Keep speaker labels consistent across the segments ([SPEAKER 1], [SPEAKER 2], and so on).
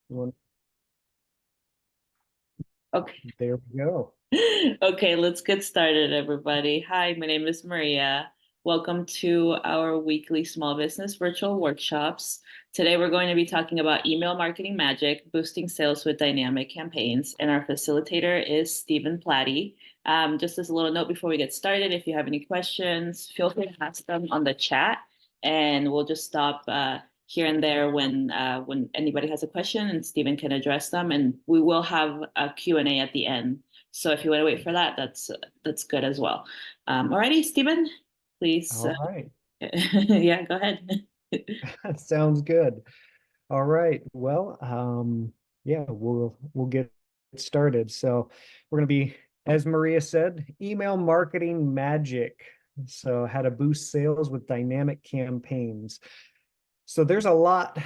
[SPEAKER 1] One,
[SPEAKER 2] Okay.
[SPEAKER 1] there we go.
[SPEAKER 2] Okay, let's get started, everybody. Hi, my name is Maria. Welcome to our weekly small business virtual workshops. Today, we're going to be talking about email marketing magic, boosting sales with dynamic campaigns, and our facilitator is Stephen Platty. Just as a little note before we get started, if you have any questions, feel free to ask them on the chat, and we'll just stop here and there when anybody has a question, and Stephen can address them. And we will have a Q&A at the end. So if you want to wait for that, that's good as well. Alrighty, Stephen, please.
[SPEAKER 1] All right.
[SPEAKER 2] Yeah, go ahead.
[SPEAKER 1] Sounds good. All right. Well, yeah, we'll get started. So we're gonna be, as Maria said, email marketing magic. So how to boost sales with dynamic campaigns. So there's a lot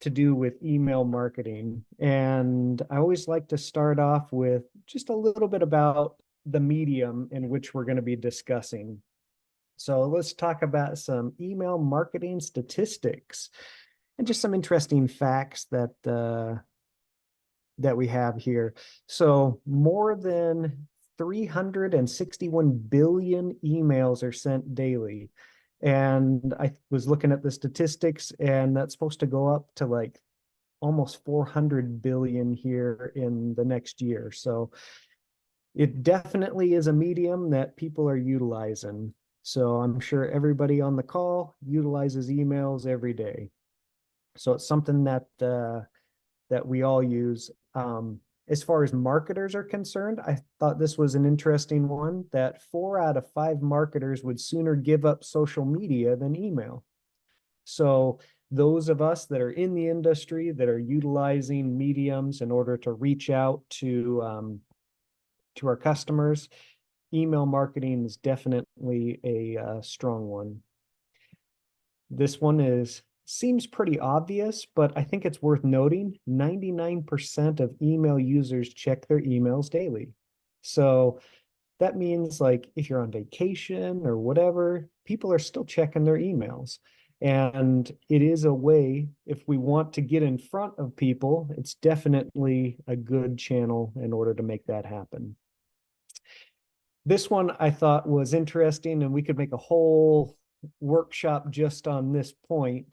[SPEAKER 1] to do with email marketing. And I always like to start off with just a little bit about the medium in which we're going to be discussing. So let's talk about some email marketing statistics and just some interesting facts that we have here. So more than 361 billion emails are sent daily. And I was looking at the statistics, and that's supposed to go up to like almost 400 billion here in the next year. So it definitely is a medium that people are utilizing. So I'm sure everybody on the call utilizes emails every day. So it's something that we all use. As far as marketers are concerned, I thought this was an interesting one that 4 out of 5 marketers would sooner give up social media than email. So those of us that are in the industry that are utilizing mediums in order to reach out to our customers, email marketing is definitely a strong one. This one is seems pretty obvious, but I think it's worth noting 99% of email users check their emails daily. So that means like if you're on vacation or whatever, people are still checking their emails. And it is a way, if we want to get in front of people, it's definitely a good channel in order to make that happen. This one I thought was interesting, and we could make a whole workshop just on this point.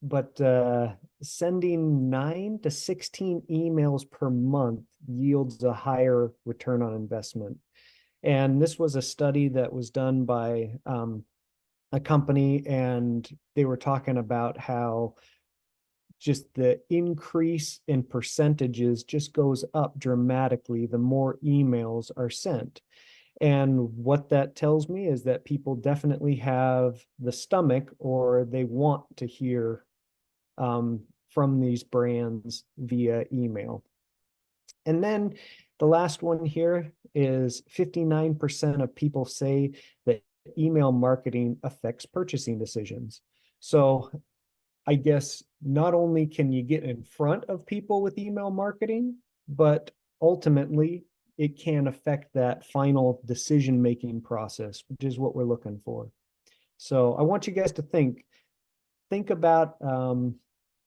[SPEAKER 1] But sending 9 to 16 emails per month yields a higher return on investment. And this was a study that was done by a company, and they were talking about how just the increase in percentages just goes up dramatically the more emails are sent. And what that tells me is that people definitely have the stomach, or they want to hear from these brands via email. And then the last one here is 59% of people say that email marketing affects purchasing decisions. So I guess not only can you get in front of people with email marketing, but ultimately it can affect that final decision-making process, which is what we're looking for. So I want you guys to think about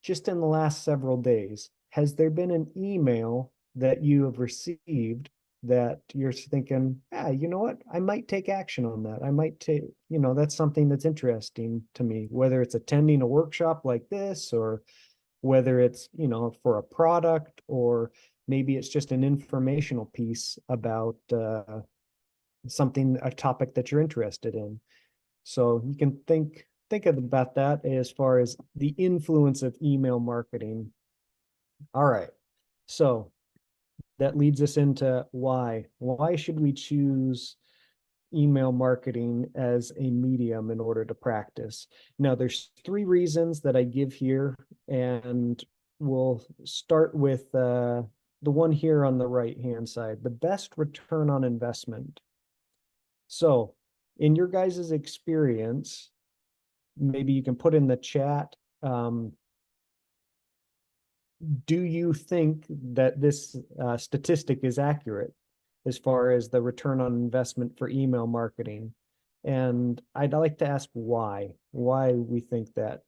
[SPEAKER 1] just in the last several days, has there been an email that you have received that you're thinking, yeah, you know what? I might take action on that. I might take, that's something that's interesting to me, whether it's attending a workshop like this, or whether it's, for a product, or maybe it's just an informational piece about something, a topic that you're interested in. So you can think about that as far as the influence of email marketing. All right. So that leads us into why. Why should we choose email marketing as a medium in order to practice? Now, there's 3 reasons that I give here, and we'll start with the one here on the right-hand side, the best return on investment. So in your guys' experience, maybe you can put in the chat, do you think that this statistic is accurate as far as the return on investment for email marketing? And I'd like to ask why, we think that.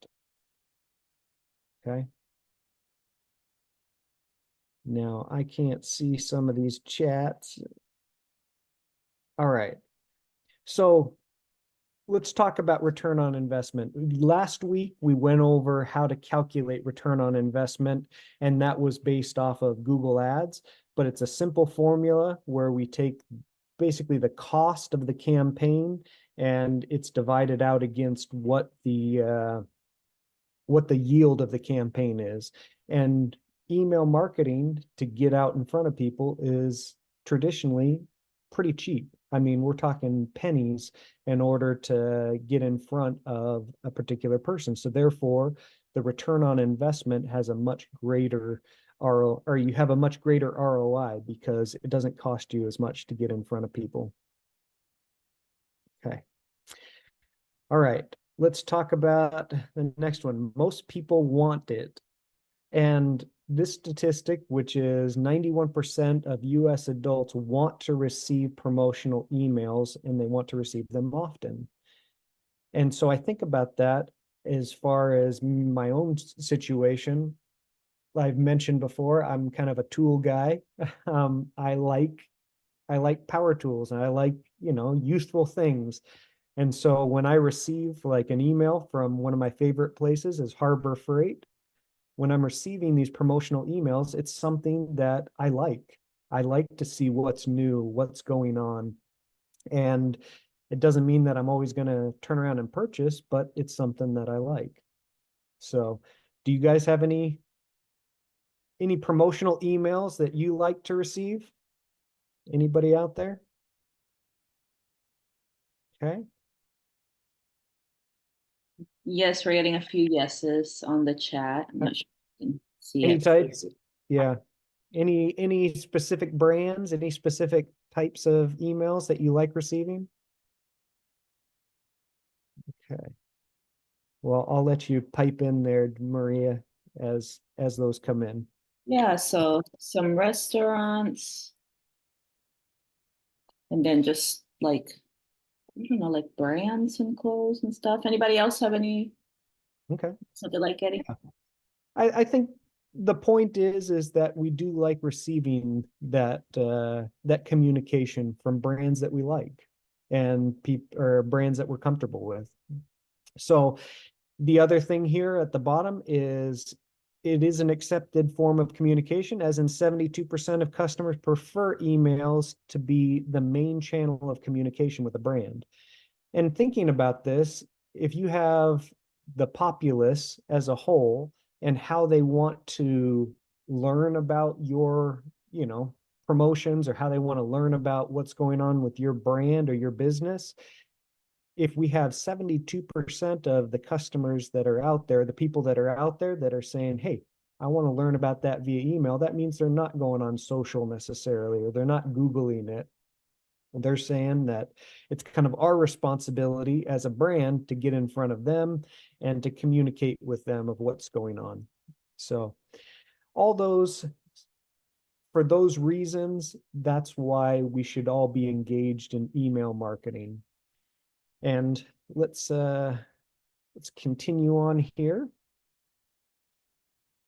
[SPEAKER 1] Okay. Now I can't see some of these chats. All right. So let's talk about return on investment. Last week, we went over how to calculate return on investment, and that was based off of Google Ads, but it's a simple formula where we take basically the cost of the campaign and it's divided out against what the yield of the campaign is. And email marketing to get out in front of people is traditionally pretty cheap. I mean, we're talking pennies in order to get in front of a particular person. So therefore, the return on investment has a much greater or you have a much greater ROI because it doesn't cost you as much to get in front of people. Okay. All right. Let's talk about the next one. Most people want it. And this statistic, which is 91% of US adults want to receive promotional emails and they want to receive them often. And so I think about that as far as my own situation. I've mentioned before, I'm kind of a tool guy. I like power tools and I like, useful things. And so when I receive like an email from one of my favorite places is Harbor Freight, when I'm receiving these promotional emails, it's something that I like. I like to see what's new, what's going on. And it doesn't mean that I'm always going to turn around and purchase, but it's something that I like. So, do you guys have any promotional emails that you like to receive? Anybody out there? Okay.
[SPEAKER 2] Yes, we're getting a few yeses on the chat. I'm not sure if you can see
[SPEAKER 1] Any
[SPEAKER 2] it.
[SPEAKER 1] types? Yeah. Any specific brands, any specific types of emails that you like receiving? Okay. Well, I'll let you pipe in there, Maria, as those come in.
[SPEAKER 2] Yeah, so some restaurants and then just like, I don't know, like brands and clothes and stuff. Anybody else have any
[SPEAKER 1] Okay.
[SPEAKER 2] something like getting?
[SPEAKER 1] I think the point is that we do like receiving that communication from brands that we like and or brands that we're comfortable with. So the other thing here at the bottom is it is an accepted form of communication, as in 72% of customers prefer emails to be the main channel of communication with a brand. And thinking about this, if you have the populace as a whole and how they want to learn about your, promotions or how they want to learn about what's going on with your brand or your business, if we have 72% of the customers that are out there, the people that are out there that are saying, hey, I want to learn about that via email, that means they're not going on social necessarily, or they're not Googling it. They're saying that it's kind of our responsibility as a brand to get in front of them and to communicate with them of what's going on. So all those, for those reasons, that's why we should all be engaged in email marketing. And let's continue on here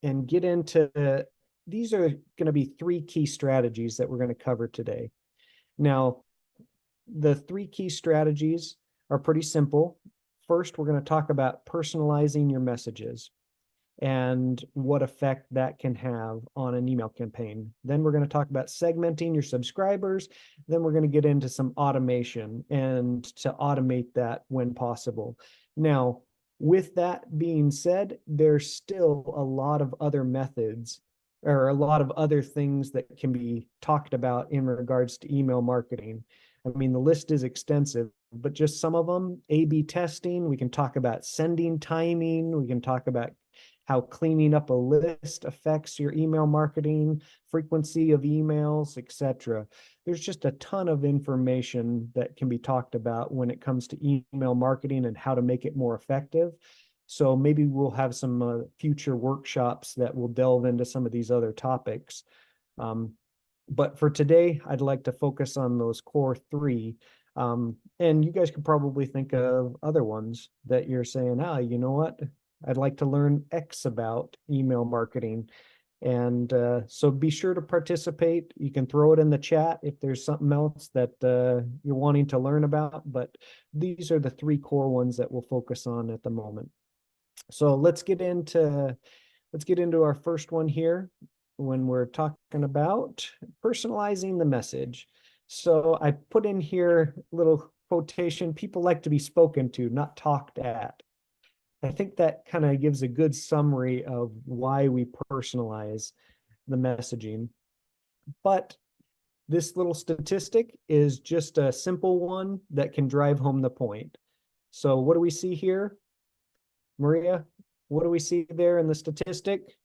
[SPEAKER 1] and get into these are going to be 3 key strategies that we're going to cover today. Now, the 3 key strategies are pretty simple. First, we're going to talk about personalizing your messages and what effect that can have on an email campaign. Then we're going to talk about segmenting your subscribers. Then we're going to get into some automation and to automate that when possible. Now, with that being said, there's still a lot of other methods or a lot of other things that can be talked about in regards to email marketing. I mean, the list is extensive, but just some of them, A/B testing, we can talk about sending timing, we can talk about how cleaning up a list affects your email marketing, frequency of emails, etc. There's just a ton of information that can be talked about when it comes to email marketing and how to make it more effective. So maybe we'll have some future workshops that will delve into some of these other topics. But for today, I'd like to focus on those core 3. And you guys could probably think of other ones that you're saying, you know what? I'd like to learn X about email marketing. And so be sure to participate. You can throw it in the chat if there's something else that you're wanting to learn about, but these are the three core ones that we'll focus on at the moment. So let's get into our first one here when we're talking about personalizing the message. So I put in here a little quotation: people like to be spoken to, not talked at. I think that kind of gives a good summary of why we personalize the messaging. But this little statistic is just a simple one that can drive home the point. So what do we see here? Maria, what do we see there in the statistic?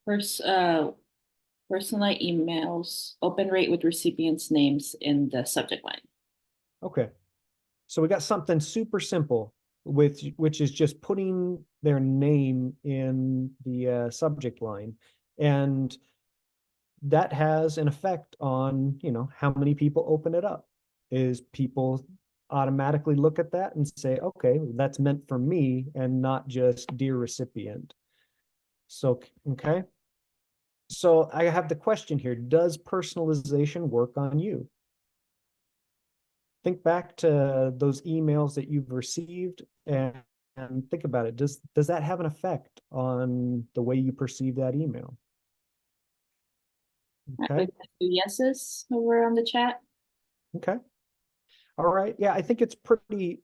[SPEAKER 2] First, personalized emails, open rate with recipients' names in the subject line.
[SPEAKER 1] Okay. So we got something super simple which is just putting their name in the subject line. And that has an effect on, how many people open it up. Is people automatically look at that and say, okay, that's meant for me and not just dear recipient. So, okay. So I have the question here: does personalization work on you? Think back to those emails that you've received and think about it. Does that have an effect on the way you perceive that email?
[SPEAKER 2] We've
[SPEAKER 1] Okay.
[SPEAKER 2] got 2 yeses over on the chat.
[SPEAKER 1] Okay. All right. Yeah, I think it's pretty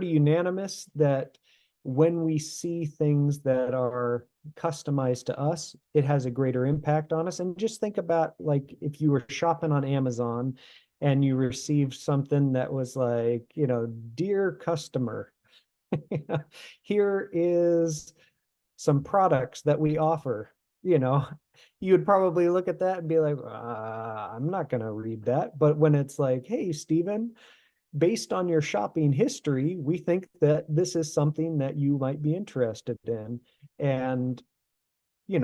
[SPEAKER 1] unanimous that when we see things that are customized to us, it has a greater impact on us. And just think about, like, if you were shopping on Amazon and you received something that was like, dear customer, here is some products that we offer, you know, you would probably look at that and be like, I'm not going to read that. But when it's like, hey, Stephen, based on your shopping history, we think that this is something that you might be interested in. And,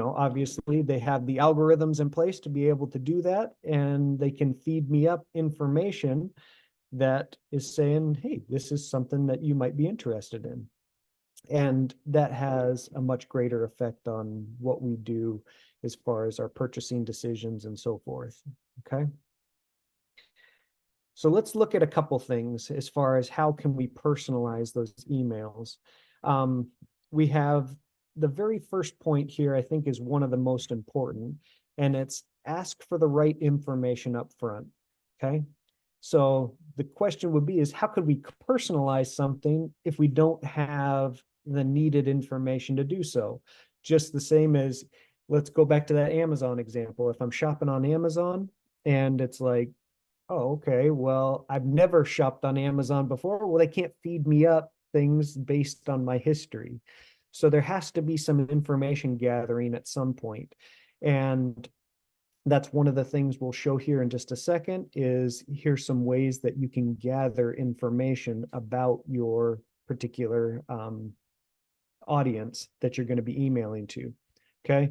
[SPEAKER 1] obviously they have the algorithms in place to be able to do that. And they can feed me up information that is saying, hey, this is something that you might be interested in. And that has a much greater effect on what we do as far as our purchasing decisions and so forth. Okay. So let's look at a couple things as far as how can we personalize those emails. We have the very first point here, I think, is one of the most important, and it's ask for the right information up front. Okay. So the question would be is how could we personalize something if we don't have the needed information to do so? Just the same as, let's go back to that Amazon example. If I'm shopping on Amazon and it's like, oh, okay, well, I've never shopped on Amazon before. Well, they can't feed me up things based on my history. So there has to be some information gathering at some point. And that's one of the things we'll show here in just a second. Is here's some ways that you can gather information about your particular audience that you're going to be emailing to. Okay.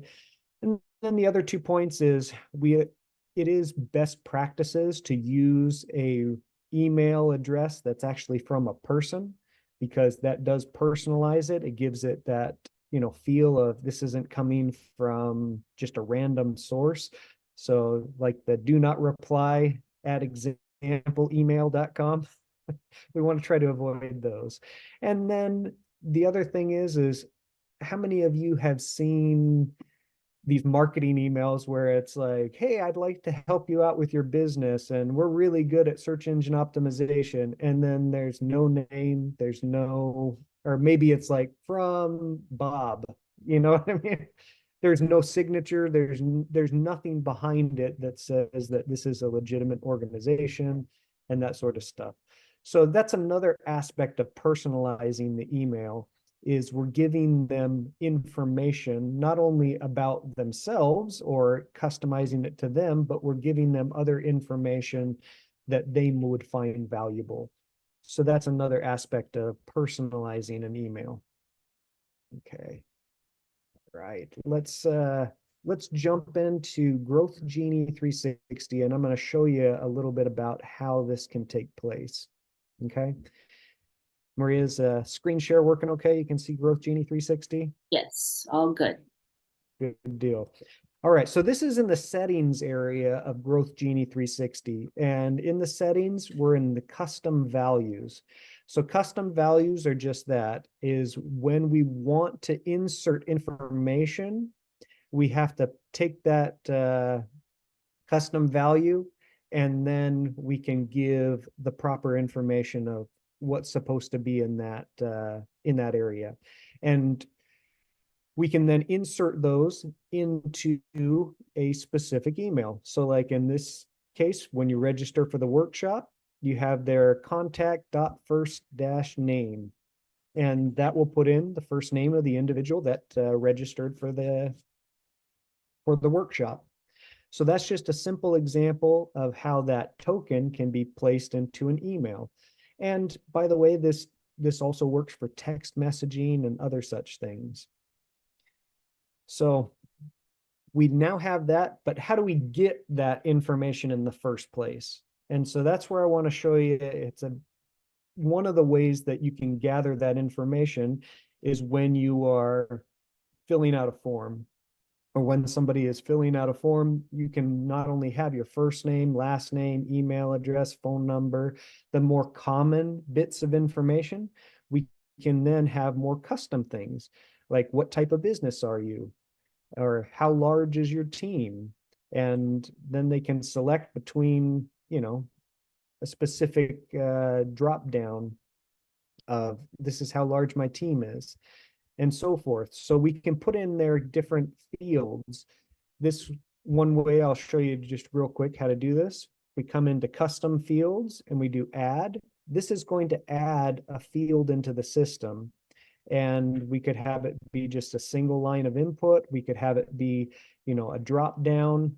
[SPEAKER 1] And then the other 2 points is it is best practices to use a email address that's actually from a person, because that does personalize it. It gives it that, feel of this isn't coming from just a random source. So like the do not reply at exampleemail.com. We want to try to avoid those. And then the other thing is how many of you have seen these marketing emails where it's like, hey, I'd like to help you out with your business and we're really good at search engine optimization, and then there's no name, there's no, or maybe it's like from Bob, you know what I mean? There's no signature, there's nothing behind it that says that this is a legitimate organization and that sort of stuff. So that's another aspect of personalizing the email, is we're giving them information not only about themselves or customizing it to them, but we're giving them other information that they would find valuable. So that's another aspect of personalizing an email. Okay. Right. Let's jump into Growth Genie 360, and I'm going to show you a little bit about how this can take place. Okay. Maria's screen share working okay? You can see Growth Genie 360?
[SPEAKER 2] Yes, all good.
[SPEAKER 1] Good deal. All right, so this is in the settings area of Growth Genie 360. And in the settings, we're in the custom values. So custom values are just that, is when we want to insert information, we have to take that custom value, and then we can give the proper information of what's supposed to be in that area. And we can then insert those into a specific email. So like in this case, when you register for the workshop, you have their contact.first-name, and that will put in the first name of the individual that registered for the workshop. So that's just a simple example of how that token can be placed into an email. And by the way, this also works for text messaging and other such things. So we now have that, but how do we get that information in the first place? And so that's where I want to show you. It's one of the ways that you can gather that information is when you are filling out a form, or when somebody is filling out a form. You can not only have your first name, last name, email address, phone number, the more common bits of information. We can then have more custom things, like what type of business are you, or how large is your team? And then they can select between, a specific drop down of this is how large my team is, and so forth. So we can put in their different fields. This one way I'll show you just real quick how to do this. We come into custom fields and we do add. This is going to add a field into the system. And we could have it be just a single line of input. We could have it be, a drop down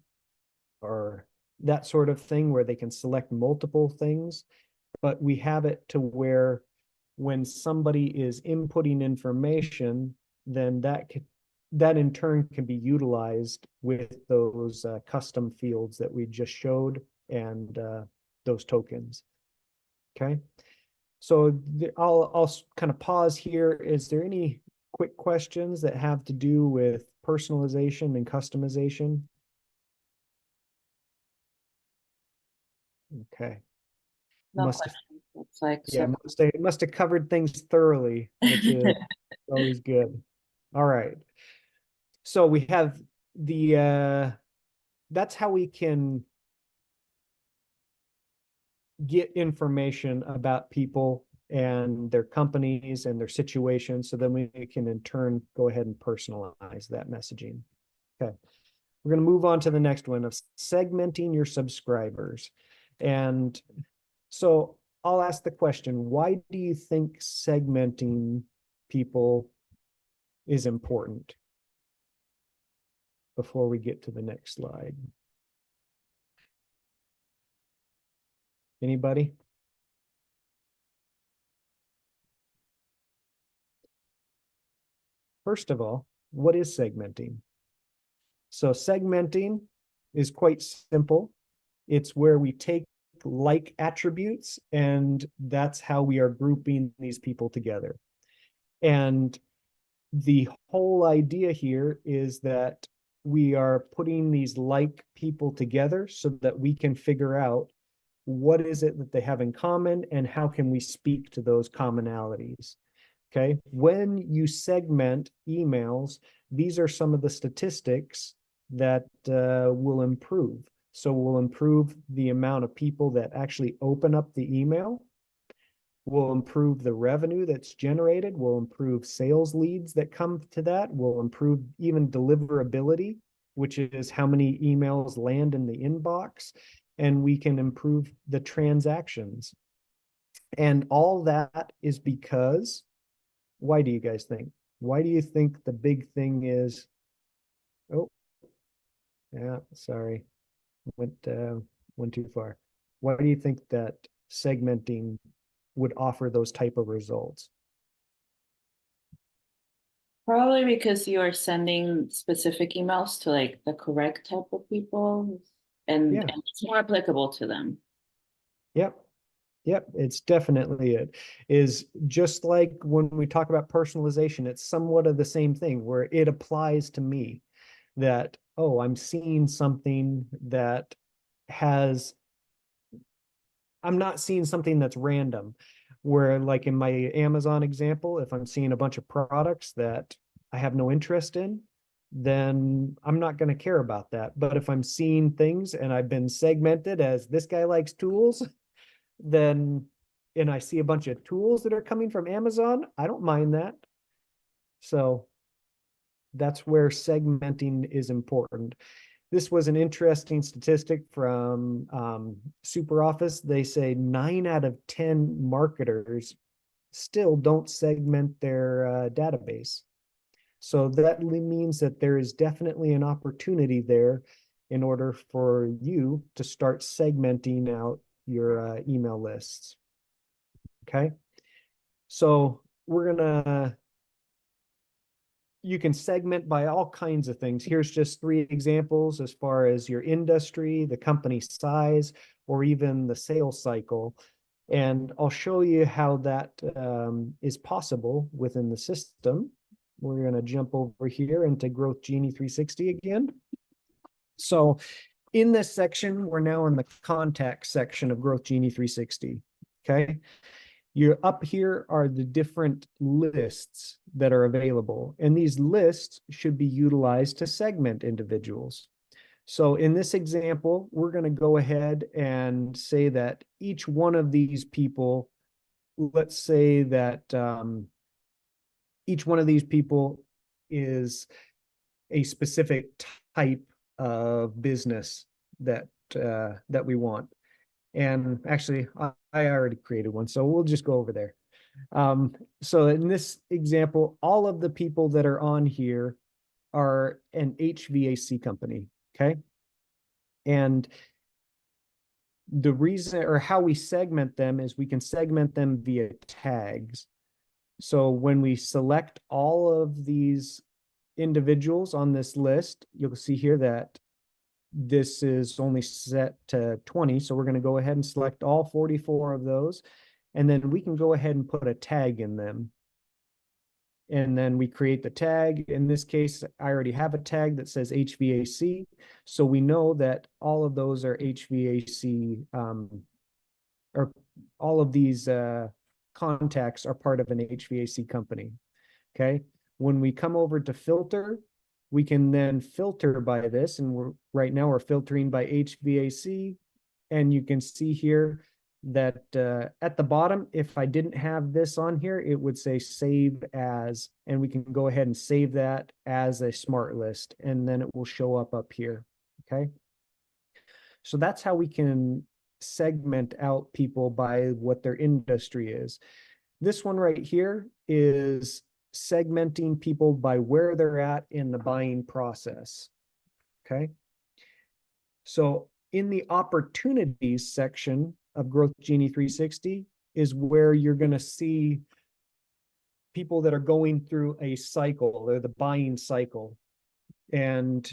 [SPEAKER 1] or that sort of thing where they can select multiple things. But we have it to where when somebody is inputting information, then that in turn can be utilized with those custom fields that we just showed, and those tokens. Okay. So I'll kind of pause here. Is there any quick questions that have to do with personalization and customization? Okay.
[SPEAKER 2] No
[SPEAKER 1] Must have,
[SPEAKER 2] question. It's like,
[SPEAKER 1] yeah,
[SPEAKER 2] so.
[SPEAKER 1] must have covered things thoroughly, which is always good. All right. So we have that's how we can get information about people and their companies and their situations. So then we can in turn go ahead and personalize that messaging. Okay. We're going to move on to the next one of segmenting your subscribers. And so I'll ask the question, why do you think segmenting people is important? Before we get to the next slide. Anybody? First of all, what is segmenting? So segmenting is quite simple. It's where we take like attributes, and that's how we are grouping these people together. And the whole idea here is that we are putting these like people together so that we can figure out what is it that they have in common and how can we speak to those commonalities. Okay, when you segment emails, these are some of the statistics that will improve. So we'll improve the amount of people that actually open up the email. We'll improve the revenue that's generated. We'll improve sales leads that come to that. We'll improve even deliverability, which is how many emails land in the inbox. And we can improve the transactions. And all that is because, why do you guys think? Why do you think the big thing is, oh, yeah, sorry, went too far. Why do you think that segmenting would offer those type of results?
[SPEAKER 2] Probably because you are sending specific emails to like the correct type of people,
[SPEAKER 1] Yeah.
[SPEAKER 2] and it's more applicable to them.
[SPEAKER 1] Yep. Yep, it's definitely it. Is just like when we talk about personalization, it's somewhat of the same thing where it applies to me. that, oh, I'm seeing something that has, I'm not seeing something that's random. Where like in my Amazon example, if I'm seeing a bunch of products that I have no interest in, then I'm not going to care about that. But if I'm seeing things and I've been segmented as this guy likes tools, then, and I see a bunch of tools that are coming from Amazon, I don't mind that. So that's where segmenting is important. This was an interesting statistic from SuperOffice. They say 9 out of 10 marketers still don't segment their database. So that means that there is definitely an opportunity there in order for you to start segmenting out your email lists. Okay. So we're gonna, you can segment by all kinds of things. Here's just 3 examples as far as your industry, the company size, or even the sales cycle. And I'll show you how that is possible within the system. We're going to jump over here into Growth Genie 360 again. So in this section, we're now in the contact section of Growth Genie 360. Okay. You're up here are the different lists that are available, and these lists should be utilized to segment individuals. So in this example, we're going to go ahead and say that each one of these people, let's say that each one of these people is a specific type of business that that we want. And actually, I already created one, so we'll just go over there. So in this example, all of the people that are on here are an HVAC company, okay? And the reason or how we segment them is we can segment them via tags. So when we select all of these individuals on this list, you'll see here that this is only set to 20. So we're going to go ahead and select all 44 of those. And then we can go ahead and put a tag in them. And then we create the tag. In this case, I already have a tag that says HVAC. So we know that all of those are HVAC, or all of these contacts are part of an HVAC company. Okay. When we come over to filter, we can then filter by this, and right now we're filtering by HVAC, and you can see here that at the bottom, if I didn't have this on here, it would say save as, and we can go ahead and save that as a smart list, and then it will show up here. Okay. So that's how we can segment out people by what their industry is. This one right here is segmenting people by where they're at in the buying process. Okay. So in the opportunities section of Growth Genie 360 is where you're going to see people that are going through a cycle, or the buying cycle. And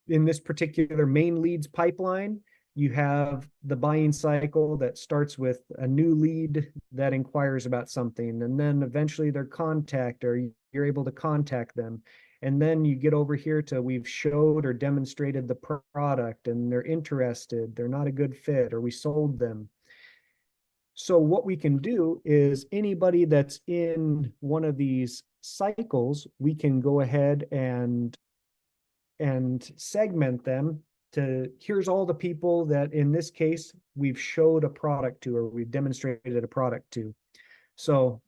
[SPEAKER 1] in this particular main leads pipeline, you have the buying cycle that starts with a new lead that inquires about something, and then eventually their contact, or you're able to contact them. And then you get over here to we've showed or demonstrated the product and they're interested, they're not a good fit, or we sold them. So what we can do is anybody that's in one of these cycles, we can go ahead and segment them to, here's all the people that in this case we've showed a product to, or we've demonstrated a product to. So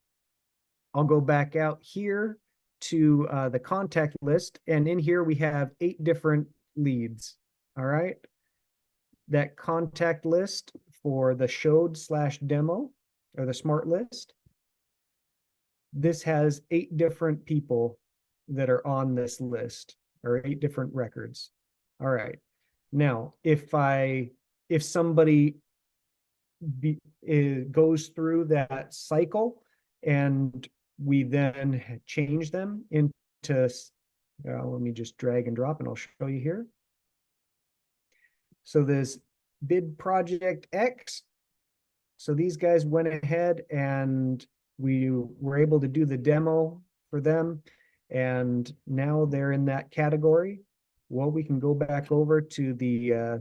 [SPEAKER 1] I'll go back out here to the contact list, and in here we have 8 different leads. All right. That contact list for the showed/demo, or the smart list, this has 8 different people that are on this list, or 8 different records. All right. Now, if somebody goes through that cycle and we then change them into, let me just drag and drop and I'll show you here. So this bid project X. So these guys went ahead and we were able to do the demo for them. And now they're in that category. Well, we can go back over to the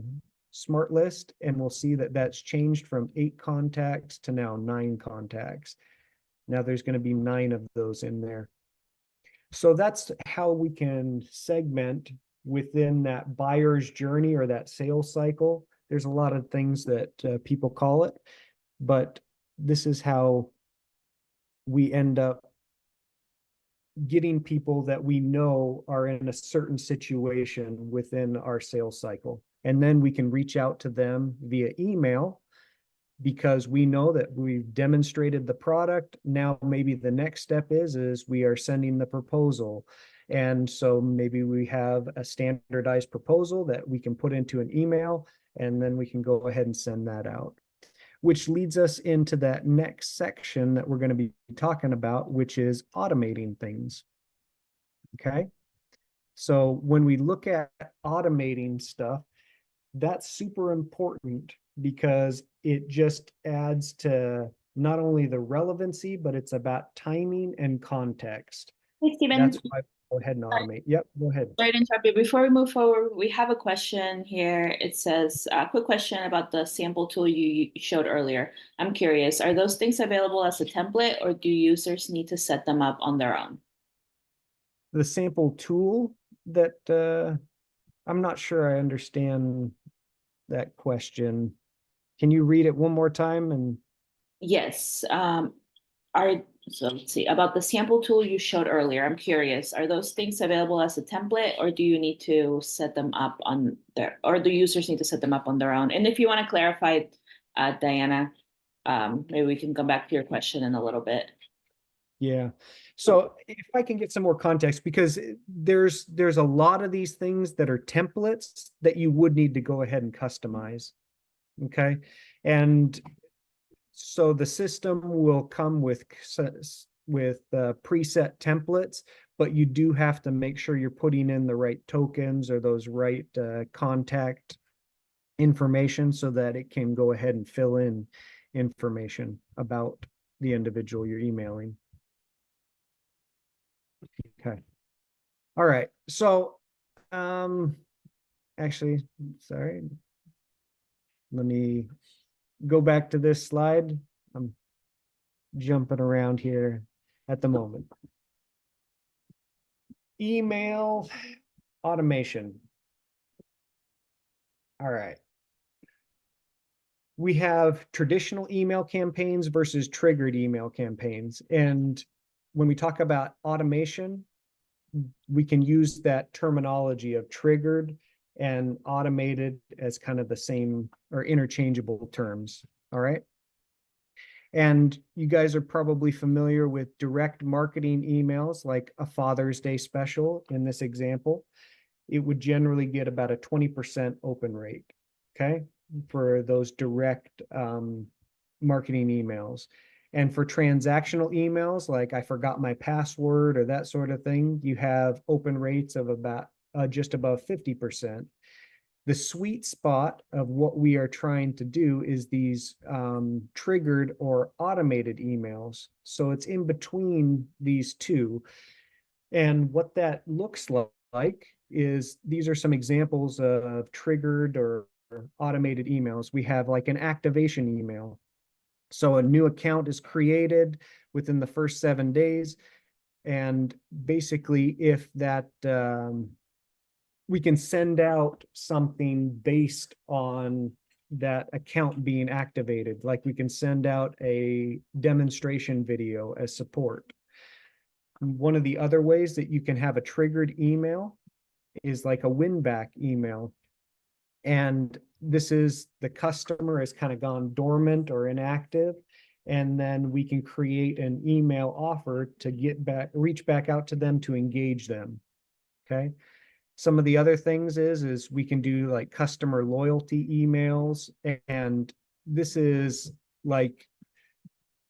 [SPEAKER 1] smart list and we'll see that that's changed from 8 contacts to now 9 contacts. Now there's going to be 9 of those in there. So that's how we can segment within that buyer's journey or that sales cycle. There's a lot of things that people call it, but this is how we end up getting people that we know are in a certain situation within our sales cycle. And then we can reach out to them via email because we know that we've demonstrated the product. Now, maybe the next step is we are sending the proposal. And so maybe we have a standardized proposal that we can put into an email, and then we can go ahead and send that out, which leads us into that next section that we're going to be talking about, which is automating things. Okay. So when we look at automating stuff, that's super important because it just adds to not only the relevancy, but it's about timing and context.
[SPEAKER 2] Hey, Stephen.
[SPEAKER 1] That's why I go ahead and automate. Yep, go ahead.
[SPEAKER 2] Sorry to interrupt you. Before we move forward, we have a question here. It says, a quick question about the sample tool you showed earlier. I'm curious, are those things available as a template or do users need to set them up on their own?
[SPEAKER 1] The sample tool that I'm not sure I understand that question. Can you read it one more time? And
[SPEAKER 2] Yes. So let's see, about the sample tool you showed earlier, I'm curious, are those things available as a template or do you need to set them up on their, or do users need to set them up on their own? And if you want to clarify, Diana, maybe we can come back to your question in a little bit.
[SPEAKER 1] yeah. So if I can get some more context, because there's a lot of these things that are templates that you would need to go ahead and customize. Okay. And so the system will come with preset templates, but you do have to make sure you're putting in the right tokens or those right contact information so that it can go ahead and fill in information about the individual you're emailing. Okay. All right. So, actually, sorry. Let me go back to this slide. I'm jumping around here at the moment. Email automation. All right. We have traditional email campaigns versus triggered email campaigns. And when we talk about automation, we can use that terminology of triggered and automated as kind of the same or interchangeable terms. All right. And you guys are probably familiar with direct marketing emails, like a Father's Day special in this example. It would generally get about a 20% open rate, okay, for those direct marketing emails. And for transactional emails, like I forgot my password or that sort of thing, you have open rates of about just above 50%. The sweet spot of what we are trying to do is these triggered or automated emails. So it's in between these two. And what that looks like is these are some examples of triggered or automated emails. We have like an activation email. So a new account is created within the first 7 days. And basically, if that we can send out something based on that account being activated. Like we can send out a demonstration video as support. One of the other ways that you can have a triggered email is like a win back email. And this is the customer has kind of gone dormant or inactive. And then we can create an email offer to get back, reach back out to them to engage them. Okay. Some of the other things is we can do like customer loyalty emails. And this is like,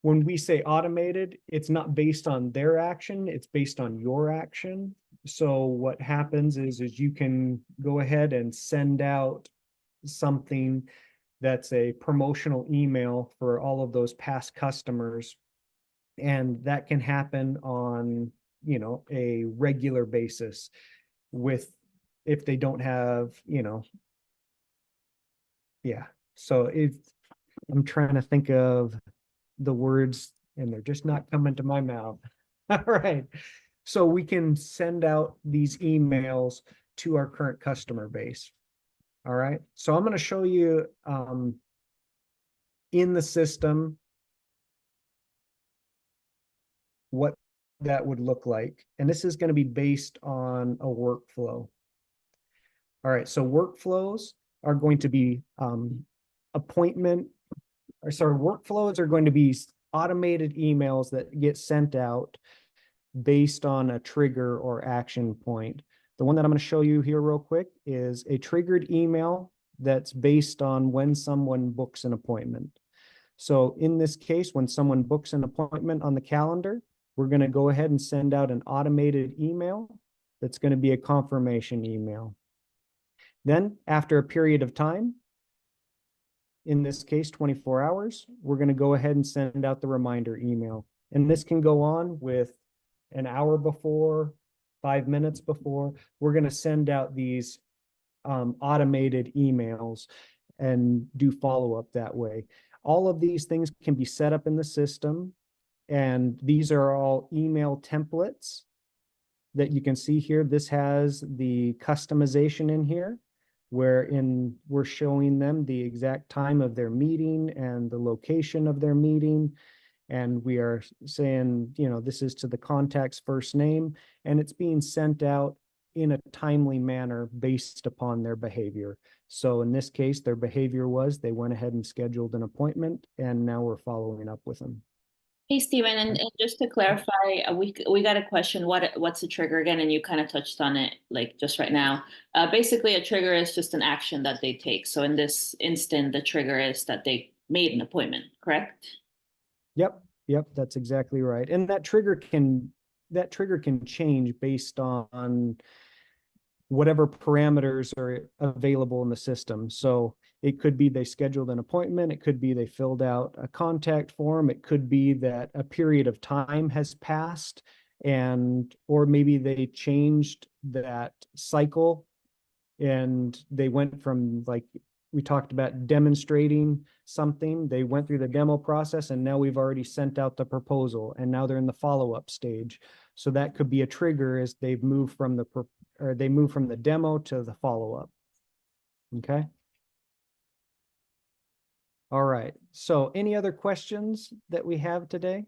[SPEAKER 1] when we say automated, it's not based on their action, it's based on your action. So what happens is you can go ahead and send out something that's a promotional email for all of those past customers. And that can happen on, a regular basis with if they don't have, yeah. So I'm trying to think of the words and they're just not coming to my mouth. All right. So we can send out these emails to our current customer base. All right. So I'm going to show you in the system what that would look like. And this is going to be based on a workflow. All right. So workflows are going to be workflows are going to be automated emails that get sent out based on a trigger or action point. The one that I'm going to show you here real quick is a triggered email that's based on when someone books an appointment. So in this case, when someone books an appointment on the calendar, we're going to go ahead and send out an automated email that's going to be a confirmation email. Then after a period of time, in this case, 24 hours, we're going to go ahead and send out the reminder email. And this can go on with an hour before, 5 minutes before. We're going to send out these automated emails and do follow-up that way. All of these things can be set up in the system, and these are all email templates that you can see here. This has the customization in here, wherein we're showing them the exact time of their meeting and the location of their meeting. And we are saying, this is to the contact's first name, and it's being sent out in a timely manner based upon their behavior. So in this case, their behavior was they went ahead and scheduled an appointment, and now we're following up with them.
[SPEAKER 2] Hey, Stephen, and just to clarify, we got a question. What's a trigger again? And you kind of touched on it like just right now. Basically, a trigger is just an action that they take. So in this instant, the trigger is that they made an appointment, correct?
[SPEAKER 1] Yep, that's exactly right. And that trigger can change based on whatever parameters are available in the system. So it could be they scheduled an appointment. It could be they filled out a contact form. It could be that a period of time has passed, or maybe they changed that cycle and they went from, like we talked about, demonstrating something. They went through the demo process, and now we've already sent out the proposal, and now they're in the follow-up stage. So that could be a trigger as they've moved from the demo to the follow-up. Okay. All right. So any other questions that we have today?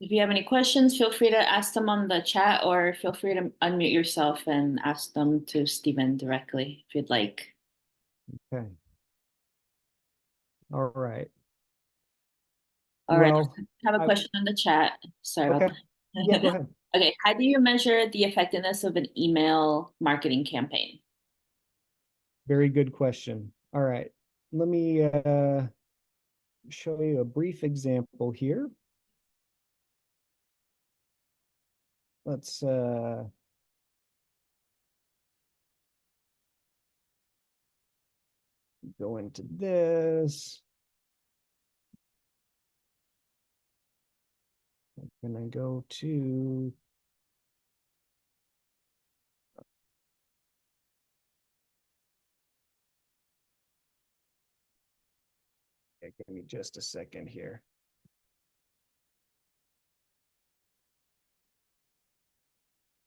[SPEAKER 2] If you have any questions, feel free to ask them on the chat, or feel free to unmute yourself and ask them to Stephen directly if you'd like.
[SPEAKER 1] Okay. All right.
[SPEAKER 2] All right.
[SPEAKER 1] Well,
[SPEAKER 2] I have a question on the chat. Sorry about
[SPEAKER 1] okay.
[SPEAKER 2] that.
[SPEAKER 1] Yeah, go ahead.
[SPEAKER 2] Okay. How do you measure the effectiveness of an email marketing campaign?
[SPEAKER 1] Very good question. All right. Let me show you a brief example here. Let's go into this. I'm gonna go to give me just a second here.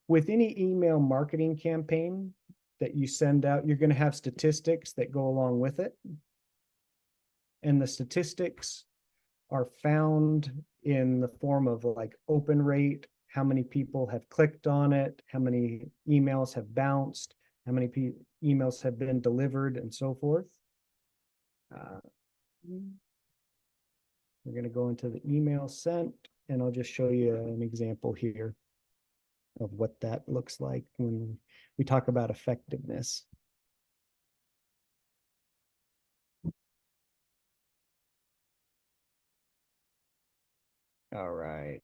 [SPEAKER 1] With any email marketing campaign that you send out, you're going to have statistics that go along with it. And the statistics are found in the form of like open rate, how many people have clicked on it, how many emails have bounced, how many emails have been delivered, and so forth. We're going to go into the email sent, and I'll just show you an example here of what that looks like when we talk about effectiveness. All right.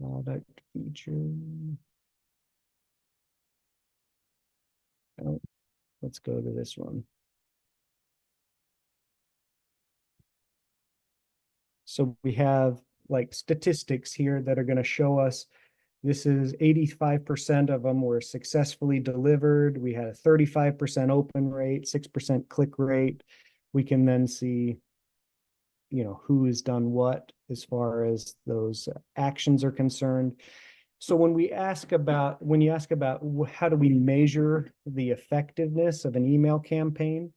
[SPEAKER 1] Product feature. Oh, let's go to this one. So we have like statistics here that are going to show us this is 85% of them were successfully delivered. We had a 35% open rate, 6% click rate. We can then see, who has done what as far as those actions are concerned. So when you ask about how do we measure the effectiveness of an email campaign,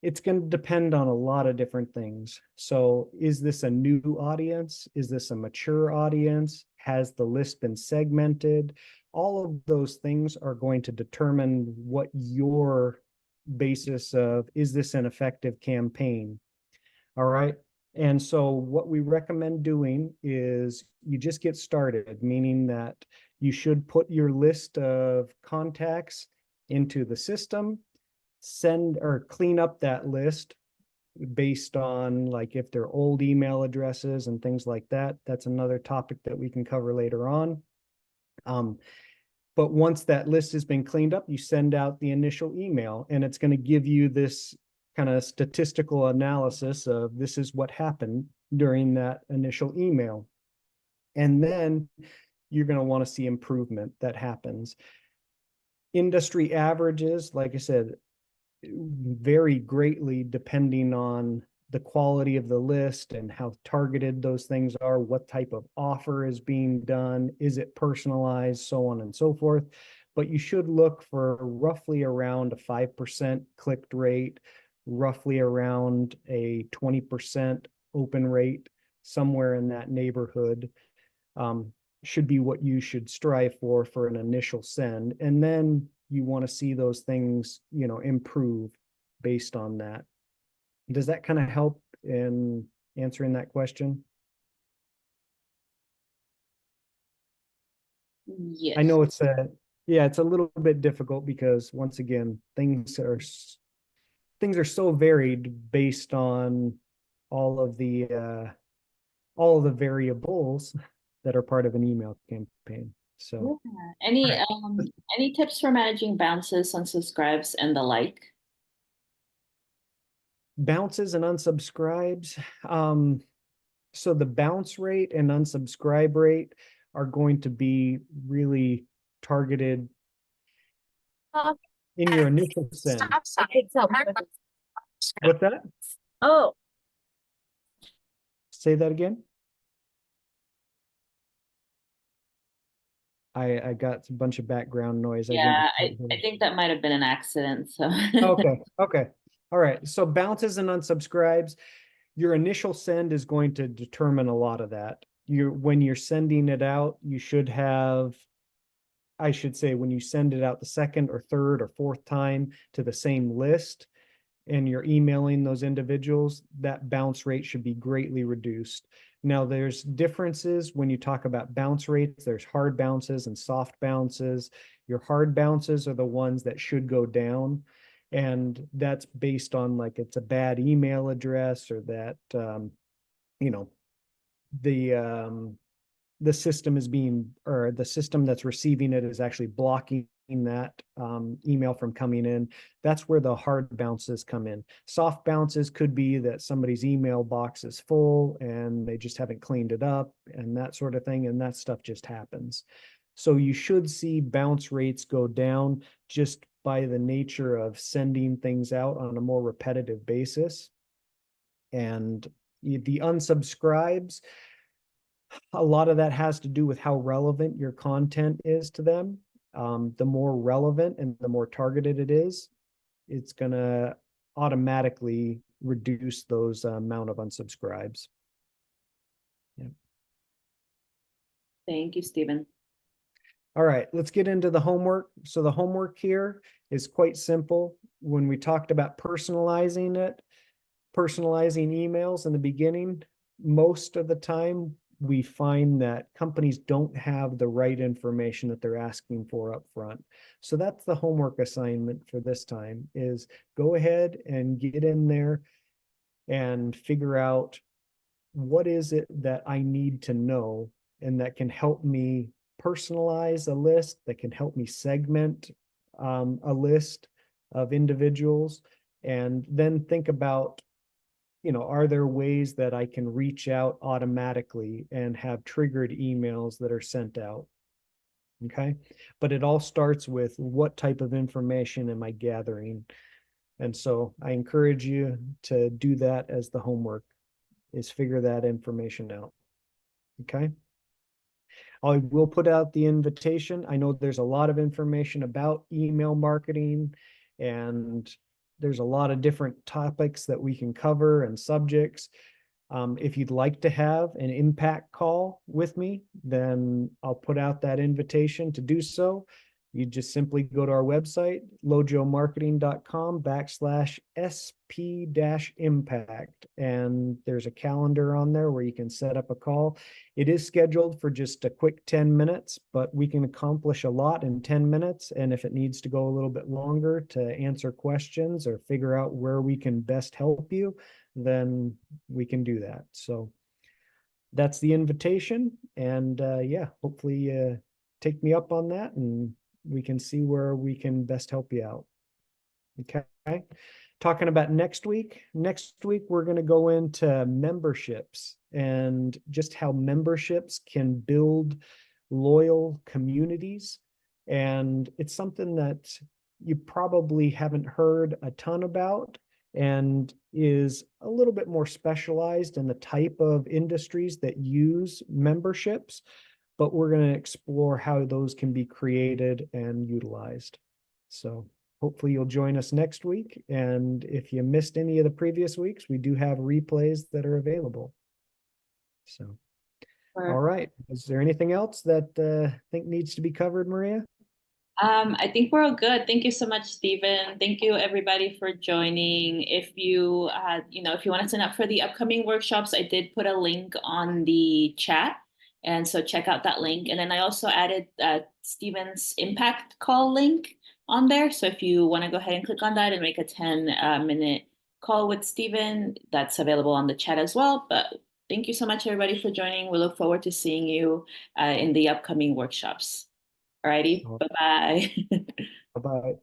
[SPEAKER 1] it's going to depend on a lot of different things. So is this a new audience? Is this a mature audience? Has the list been segmented? All of those things are going to determine what your basis of, is this an effective campaign? All right. And so what we recommend doing is you just get started, meaning that you should put your list of contacts into the system, send or clean up that list based on like if they're old email addresses and things like that. That's another topic that we can cover later on. But once that list has been cleaned up, you send out the initial email, and it's going to give you this kind of statistical analysis of this is what happened during that initial email. And then you're going to want to see improvement that happens. Industry averages, like I said, vary greatly depending on the quality of the list and how targeted those things are, what type of offer is being done, is it personalized, so on and so forth. But you should look for roughly around a 5% clicked rate, roughly around a 20% open rate, somewhere in that neighborhood. Should be what you should strive for an initial send. And then you want to see those things, improve based on that. Does that kind of help in answering that question?
[SPEAKER 2] Yes.
[SPEAKER 1] I know it's a little bit difficult because once again, things are so varied based on all of the variables that are part of an email campaign. So
[SPEAKER 2] Yeah. Any tips for managing bounces, unsubscribes, and the like?
[SPEAKER 1] bounces and unsubscribes. So the bounce rate and unsubscribe rate are going to be really targeted in your initial send.
[SPEAKER 3] Stop sign.
[SPEAKER 1] What's that?
[SPEAKER 3] Oh,
[SPEAKER 1] Say that again. I got a bunch of background noise.
[SPEAKER 2] Yeah,
[SPEAKER 1] I didn't quite
[SPEAKER 2] I think that might have been an accident. So
[SPEAKER 1] hear. Okay. All right. So bounces and unsubscribes, your initial send is going to determine a lot of that. When you're sending it out, you should have, I should say, when you send it out the second or third or fourth time to the same list and you're emailing those individuals, that bounce rate should be greatly reduced. Now, there's differences when you talk about bounce rates. There's hard bounces and soft bounces. Your hard bounces are the ones that should go down. And that's based on like it's a bad email address or that, the system is being, or the system that's receiving it is actually blocking that email from coming in. That's where the hard bounces come in. Soft bounces could be that somebody's email box is full and they just haven't cleaned it up and that sort of thing. And that stuff just happens. So you should see bounce rates go down just by the nature of sending things out on a more repetitive basis. And the unsubscribes, a lot of that has to do with how relevant your content is to them. The more relevant and the more targeted it is, it's going to automatically reduce those amount of unsubscribes. Yeah.
[SPEAKER 2] thank you, Stephen.
[SPEAKER 1] All right, let's get into the homework. So the homework here is quite simple. When we talked about personalizing emails in the beginning, most of the time we find that companies don't have the right information that they're asking for up front. So that's the homework assignment for this time, is go ahead and get in there and figure out what is it that I need to know and that can help me personalize a list, that can help me segment a list of individuals, and then think about are there ways that I can reach out automatically and have triggered emails that are sent out? Okay. But it all starts with what type of information am I gathering? And so I encourage you to do that as the homework, is figure that information out. Okay. I will put out the invitation. I know there's a lot of information about email marketing, and there's a lot of different topics that we can cover and subjects. If you'd like to have an impact call with me, then I'll put out that invitation to do so. You just simply go to our website, lojomarketing.com/SP-impact, and there's a calendar on there where you can set up a call. It is scheduled for just a quick 10 minutes, but we can accomplish a lot in 10 minutes. And if it needs to go a little bit longer to answer questions or figure out where we can best help you, then we can do that. So that's the invitation. And yeah, hopefully take me up on that and we can see where we can best help you out. Okay. Talking about next week. Next week, we're going to go into memberships and just how memberships can build loyal communities. And it's something that you probably haven't heard a ton about and is a little bit more specialized in the type of industries that use memberships, but we're going to explore how those can be created and utilized. So hopefully you'll join us next week. And if you missed any of the previous weeks, we do have replays that are available. So, all right. Is there anything else that I think needs to be covered, Maria?
[SPEAKER 2] I think we're all good. Thank you so much, Stephen. Thank you everybody for joining. If you if you want to sign up for the upcoming workshops, I did put a link on the chat. And so check out that link. And then I also added Stephen's impact call link on there. So if you want to go ahead and click on that and make a 10-minute call with Stephen, that's available on the chat as well. But thank you so much, everybody, for joining. We look forward to seeing you in the upcoming workshops. Alrighty, bye-bye.
[SPEAKER 1] Bye-bye.